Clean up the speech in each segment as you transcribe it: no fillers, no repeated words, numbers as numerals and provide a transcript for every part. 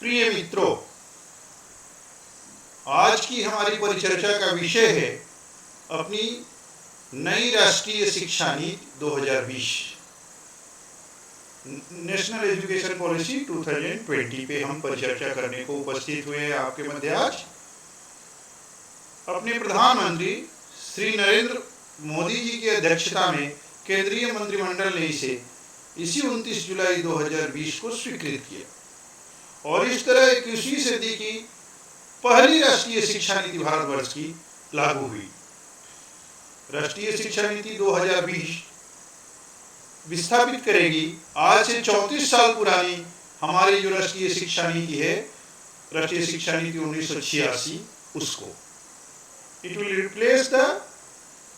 प्रिय मित्रों, आज की हमारी परिचर्चा का विषय है अपनी नई राष्ट्रीय शिक्षा नीति 2020, नेशनल एजुकेशन पॉलिसी 2020 पे हम परिचर्चा करने को उपस्थित हुए हैं आपके मध्य आज। अपने प्रधानमंत्री श्री नरेंद्र मोदी जी की अध्यक्षता में केंद्रीय मंत्रिमंडल ने इसी 29 जुलाई 2020 को स्वीकृत किया और इस तरह 21वीं सदी की पहली राष्ट्रीय शिक्षा नीति भारतवर्ष की लागू हुई। राष्ट्रीय शिक्षा नीति 2020 विस्थापित करेगी आज से 34 साल पुरानी हमारी जो राष्ट्रीय शिक्षा नीति है, राष्ट्रीय शिक्षा नीति 1986, उसको। It will replace the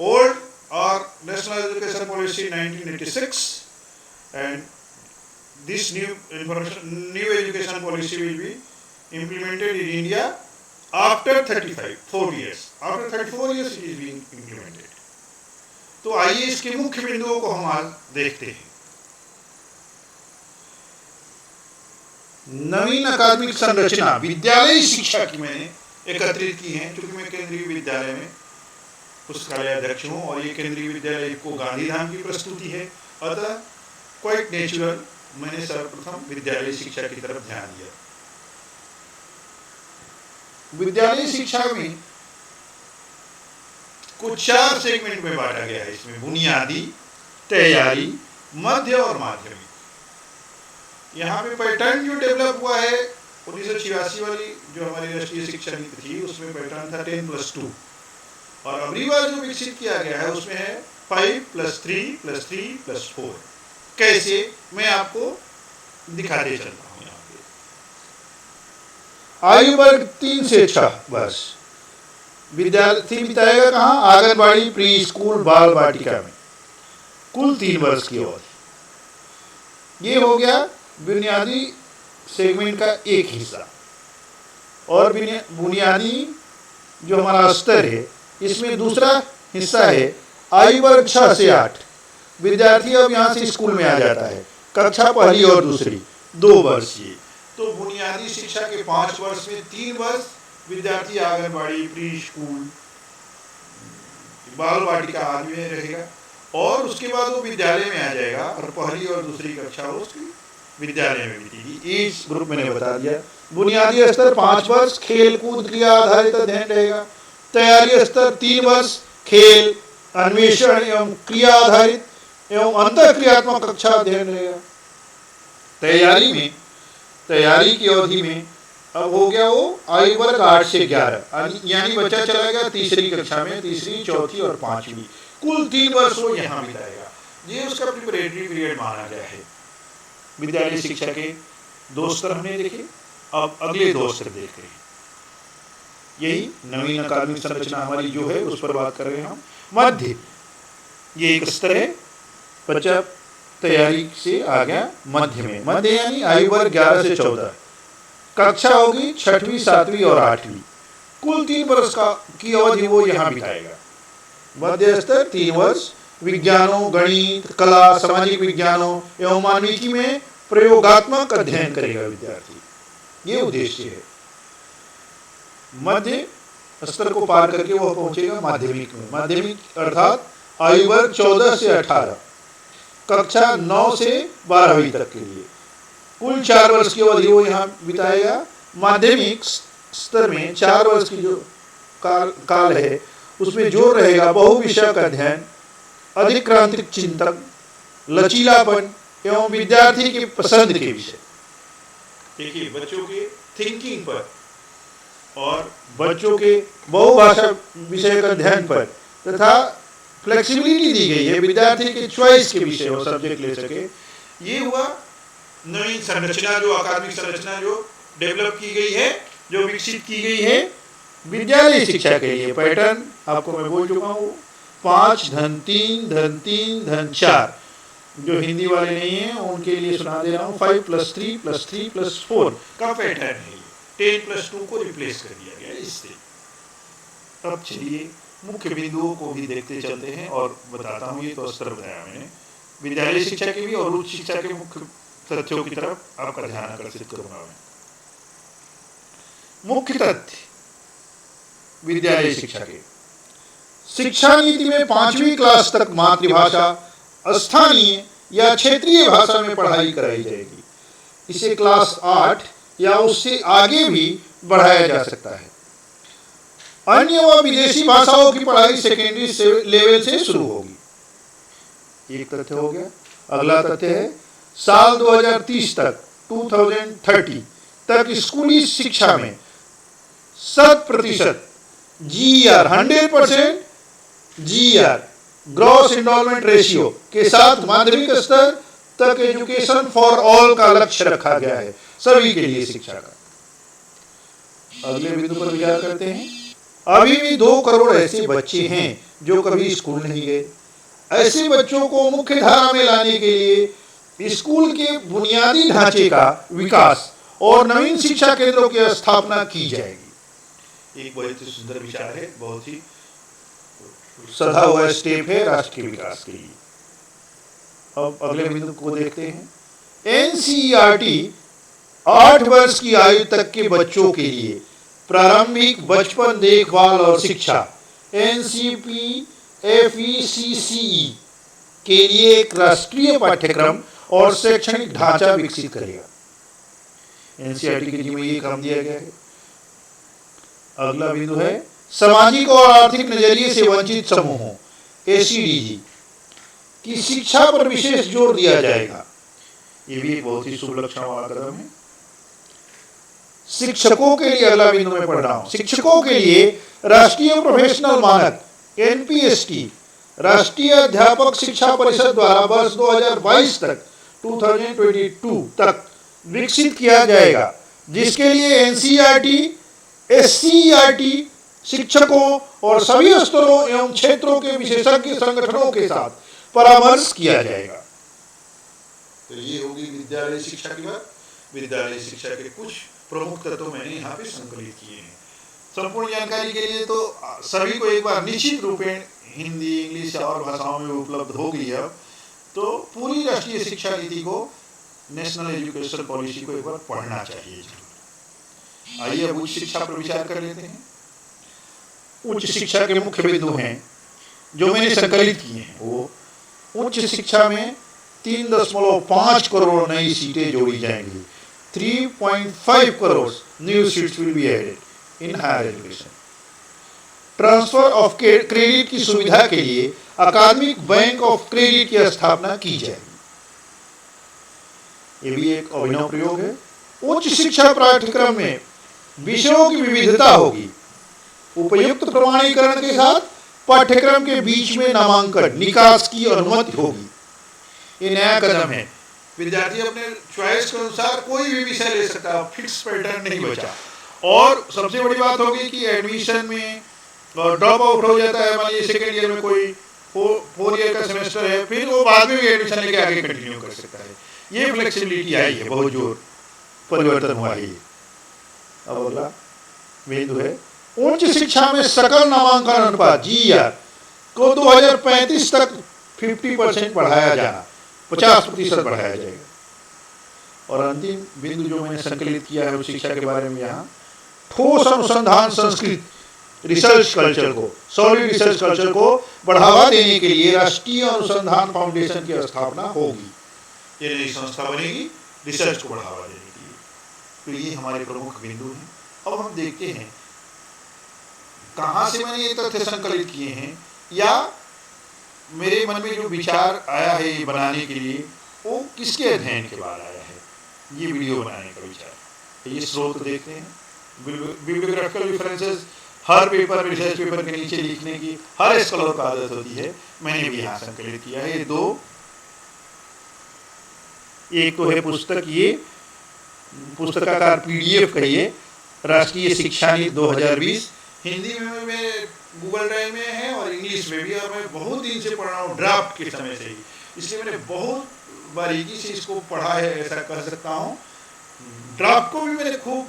old और national education policy 1986 and this new education policy will be implemented in India after 4 years. After 34 years it is being implemented. तो आइए इसके मुख्य बिंदुओं को हम आज देखते हैं। नवीन अकादमिक संरचना विद्यालय शिक्षा की मैंने एकत्रित की है, क्योंकि मैं केंद्रीय विद्यालय में पुस्तकालय अध्यक्ष हूँ और ये केंद्रीय विद्यालय को गांधीधाम की प्रस्तुति है, अतः क्वाइट नेचुरल मैंने सर्वप्रथम विद्यालय शिक्षा की तरफ ध्यान दिया। विद्यालय शिक्षा में कुछ 4 सेगमेंट में बांटा गया है। इसमें बुनियादी, तैयारी, मध्य और माध्यमिक। यहाँ पे पैटर्न जो डेवलप हुआ है 1986 वाली जो हमारी राष्ट्रीय शिक्षा नीति थी, उसमें पैटर्न था 10+2 और अगली बार जो विकसित किया गया है उसमें है 5+3+3+4। कैसे, मैं आपको दिखाते चलता हूँ। यहाँ पे आयु वर्ग 3 से 6 वर्ष विद्यार्थी बिताएगा कहाँ? आंगनबाड़ी, प्री स्कूल, बाल वाटिका में, कुल 3 वर्ष की अवधि। ये हो गया बुनियादी सेगमेंट का एक हिस्सा। और बुनियादी जो हमारा स्तर है, इसमें दूसरा हिस्सा है आयु वर्ग 6 से 8। विद्यार्थी अब यहाँ से स्कूल में आ जाता है, कक्षा पहली और दूसरी 2 वर्षीय। तो बुनियादी शिक्षा के 5 वर्ष में 3 वर्ष विद्यार्थी आंगनबाड़ी, प्री स्कूल, बाल वाटिका आदि में रहेगा और उसके बाद वो विद्यालय में आ जाएगा और पहली और दूसरी कक्षा उसकी विद्यालय में बीतेगी। इस ग्रुप मैंने बता दिया। बुनियादी स्तर 5 वर्ष खेल कूद क्रिया आधारित अध्ययन रहेगा। तैयारी स्तर 3 वर्ष खेल, अन्वेषण एवं क्रिया आधारित एवं अंतःक्रियात्मक कक्षा अध्ययन रहेगा। तैयारी की अवधि में अब हो गया वो आयु वर्ग 8 से 11, यानी बच्चा चला गया तीसरी कक्षा में, तीसरी, चौथी और 5वीं, कुल 3 वर्ष वो यहाँ बिताएगा। ये उसका प्रिपरेटरी पीरियड माना गया है। विद्यालय शिक्षा के 2 स्तर हमने देखे, अब अगले 2 स्तर देख रहे हैं। यही नवीन अकादमिक संरचना हमारी जो है उस पर बात कर रहे हैं हम। मध्य, ये एक स्तर है, बच्चा तैयारी से आ गया मध्य में। मध्य यानी आयु वर्ग 11 से 14, कक्षा होगी 6वीं, 7वीं और 8वीं, कुल 3 वर्ष की अवधि वो यहाँ बिताएगा। मध्य स्तर 3 वर्ष विज्ञानों, गणित, कला, सामाजिक विज्ञानों एवं मानविकी में प्रयोगात्मक अध्ययन करेगा विद्यार्थी, ये उद्देश्य है। मध्य स्तर को पार करके वह पहुंचेगा माध्यमिक में। माध्यमिक अर्थात आयु वर्ग 14 से 18, कक्षा 9 से 12वीं तक के लिए, कुल 4 वर्ष की अवधि वो यहाँ बिताएगा। माध्यमिक स्तर में 4 वर्ष की जो काल है उसमें जोर रहेगा बहुविषयक अध्ययन, अधिक्रांतिक चिंतन, लचीलापन एवं विद्यार्थी की पसंद के विषय। देखिए, बच्चों के थिंकिंग पर और बच्चों के बहुभाषा विषय का अध्ययन पर तथा फ्लेक्सिबिलिटी दी गई है, विद्यार्थी के चॉइस के विषय और सब्जेक्ट ले सके। ये हुआ नवीन संरचना, जो अकादमिक संरचना जो डेवलप की गई है, जो विकसित की गई है विद्यालय शिक्षा के लिए। पैटर्न आपको मैं बोल चुका हूँ, 5-3-3-4, जो हिंदी वाले नहीं हैं उनके लिए सुना दे रहा हूँ। 5+3+3+4 का पैटर्न है। 10+2 को रिप्लेस कर दिया गया इससे। अब चलिए मुख्य बिंदुओं को भी देखते चलते हैं और बताता हूँ। ये तो स्तर बताया मैंने विद्यालय शिक्षा के भी और उच्च शिक्षा के मुख्य तथ्यों की तरफ आपका ध्यान आकर्षित करूंगा मैं। मुख्य तथ्य विद्यालय शिक्षा के। शिक्षा नीति में 5वीं क्लास तक मातृभाषा, स्थानीय या क्षेत्रीय भाषा में पढ़ाई कराई जाएगी। इसे क्लास 8 या उससे आगे भी बढ़ाया जा सकता है। अन्य व विदेशी भाषाओं की पढ़ाई सेकेंडरी लेवल से शुरू होगी। एक तथ्य हो गया। अगला तथ्य है साल 2030 तक 2030 तक स्कूली शिक्षा में 100% GER 100% GER gross enrolment ratio के साथ माध्यमिक स्तर तक एजुकेशन फॉर ऑल का लक्ष्य रखा गया है, सभी के लिए शिक्षा का। अगले बिंदु पर विचार करते हैं। अभी भी 2 करोड़ ऐसे बच्चे हैं जो कभी स्कूल नहीं गए। ऐसे बच्चों को मुख्य धारा में लाने के लिए स्कूल के बुनियादी ढांचे का विकास और नवीन शिक्षा केंद्रों की स्थापना की जाएगी। एक बहुत ही सुंदर विचार है, बहुत ही सधा हुआ स्टेप है राष्ट्र के विकास के लिए। अब अगले बिंदु को देखते हैं। NCERT 8 वर्ष की आयु तक के बच्चों के लिए प्रारंभिक बचपन देखभाल और शिक्षा NCPFECCE के लिए एक राष्ट्रीय पाठ्यक्रम और शैक्षणिक ढांचा विकसित करेगा। NCERT के जिम्मे ये काम दिया गया है। अगला बिंदु है सामाजिक और आर्थिक नजरिए से वंचित समूहों ACDG की शिक्षा पर विशेष जोर दिया जाएगा। ये भी एक बहुत ही शुभ लक्षण वाला कदम है। शिक्षकों के लिए, अगला बिंदु में पढ़ रहा हूं, शिक्षकों के लिए राष्ट्रीय प्रोफेशनल मानक NPST राष्ट्रीय अध्यापक शिक्षा परिषद द्वारा वर्ष 2022 तक 2022 तक विकसित किया जाएगा, जिसके लिए NCERT SCERT शिक्षकों और सभी स्तरों एवं क्षेत्रों के विशेषज्ञ संगठनों के साथ परामर्श किया जाएगा। तो ये होगी विद्यालय शिक्षा की बात। विद्यालय शिक्षा के कुछ प्रमुख तत्व मैंने यहाँ पे संकलित किए हैं। संपूर्ण जानकारी के लिए तो सभी को एक बार निश्चित रूपेण हिंदी, इंग्लिश और भाषाओं में उपलब्ध हो गई है। अब तो पूरी राष्ट्रीय शिक्षा नीति को, नेशनल एजुकेशन पॉलिसी को एक बार पढ़ना चाहिए। आइए अब उच्च शिक्षा पर विचार कर लेते हैं। उच्च शिक्षा के मुख्य बिंदु हैं जो मैंने संकलित किए हैं। वो उच्च शिक्षा में 3.5 करोड़ नई सीटें जोड़ी जाएंगी। 3.5 crore new seats will be added in higher education. Transfer of credit की सुविधा के लिए अकादमिक बैंक ऑफ क्रेडिट की स्थापना की जाएगी। ये भी एक अभिनव प्रयोग है। उच्च शिक्षा पाठ्यक्रम में विषयों की विविधता होगी। उपयुक्त प्रमाणीकरण के साथ पाठ्यक्रम के बीच में नामांकन निकास की अनुमति होगी। ये नया कदम है। विद्यार्थी अपने चॉइस के अनुसार कोई भी विषय ले सकता है, फिक्स पैटर्न नहीं बचा। और सबसे बड़ी बात होगी कि एडमिशन में ड्रॉप आउट हो जाता है। मान लीजिए सेकेंड ईयर में कोई 4 ईयर का सेमेस्टर है, फिर वो बाद में भी एडमिशन लेके आगे कंटिन्यू कर सकता है। ये फ्लेक्सिबिलिटी आई है, बहुत जोर परिवर्तन हुआ है। अब अगला बिंदु है उच्च शिक्षा में सकल नामांकन अनुपात GER को 2035 तक 50% बढ़ाया जाना, 50% बढ़ाया जाएगा। और अंतिम बिंदु जो मैंने संकलित किया है उस शिक्षा के बारे में यहाँ, ठोस अनुसंधान संस्कृत रिसर्च कल्चर को, सॉलिड रिसर्च कल्चर को बढ़ावा देने के लिए राष्ट्रीय अनुसंधान फाउंडेशन की स्थापना होगी। ये नई संस्था बनेगी रिसर्च को बढ़ावा देने के लिए। तो ये हमारे प्रमुख बिंदु हैं। अब हम देखते हैं कहाँ से मैंने ये तथ्य संकलित किए हैं, या मेरे मन में जो विचार आया है ये बनाने के लिए, वो किसके अध्ययन के बाद आया है ये वीडियो बनाने का विचार। ये स्रोत देखते हैं, बिब्लियोग्राफिकल रेफरेंसेस हर पेपर, रिसर्च पेपर के नीचे लिखने की हर स्कॉलर को आदत होती है। मैंने भी यहाँ संकलित किया है। ये 2, एक तो है पुस्तक, ये पुस्तकाकार PDF कहिए, राष्ट्रीय शिक्षा नीति 2020, हिंदी में मेरे गूगल ड्राइव में है और इंग्लिश में भी, और मैं बहुत दिन से पढ़ रहा हूँ ड्राफ्ट के समय से ही, इसलिए मैंने बहुत बारीकी से इसको पढ़ा है, ऐसा कह सकता हूँ। ड्राफ्ट को भी मैंने खूब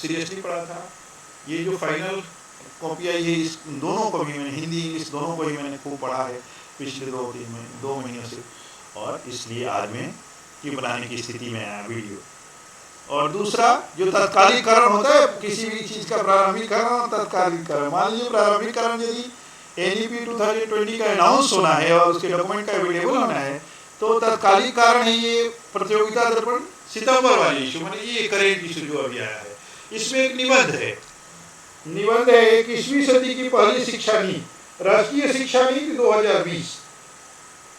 सीरियसली पढ़ा था। ये जो फाइनल कॉपी आई है, इस दोनों को भी मैंने, हिंदी इंग्लिश दोनों को ही मैंने खूब पढ़ा है पिछले 2 महीनों से, और इसलिए आज मैं ये बनाने की स्थिति में आया वीडियो। और दूसरा जो तत्कालीकरण होता है किसी भी चीज़ का प्रारंभिकरण, तत्कालीकरण। मान लीजिए प्रारंभिकरण यदि NEP 2020 का अनाउंस होना है और उसके डॉक्यूमेंट का अवेलेबल होना है, तो तत्कालिक कारण है ये प्रतियोगिता दर्पण सितंबर वाली इशू, माने ये करेंट इशू जो अभी आया है। इसमें एक निबंध है 21वीं सदी की पहली शिक्षा नीति, राष्ट्रीय शिक्षा नीति 2020,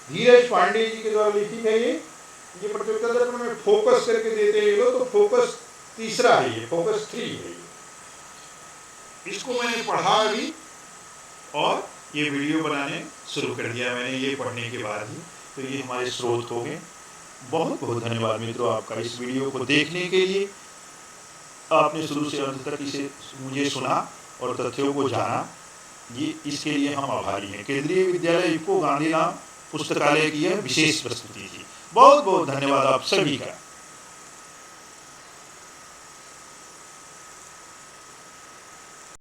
धीरज पांडे जी के द्वारा लिखी है। ये प्रतियोगिता दर्पण में फोकस करके देते हैं ये लोग, तो फोकस तीसरा है, ये फोकस 3 है। इसको मैंने पढ़ा अभी और ये वीडियो बनाने शुरू कर दिया मैंने ये पढ़ने के बाद ही, तो ये हमारे स्रोत हो गए। बहुत बहुत धन्यवाद मित्रों आपका इस वीडियो को देखने के लिए। आपने शुरू से अंत तक इसे मुझे सुना और तथ्यों को जाना, ये इसके लिए हम आभारी हैं। केंद्रीय विद्यालय इफको गांधीधाम पुस्तकालय की यह विशेष प्रस्तुति थी। बहुत बहुत धन्यवाद आप सभी का।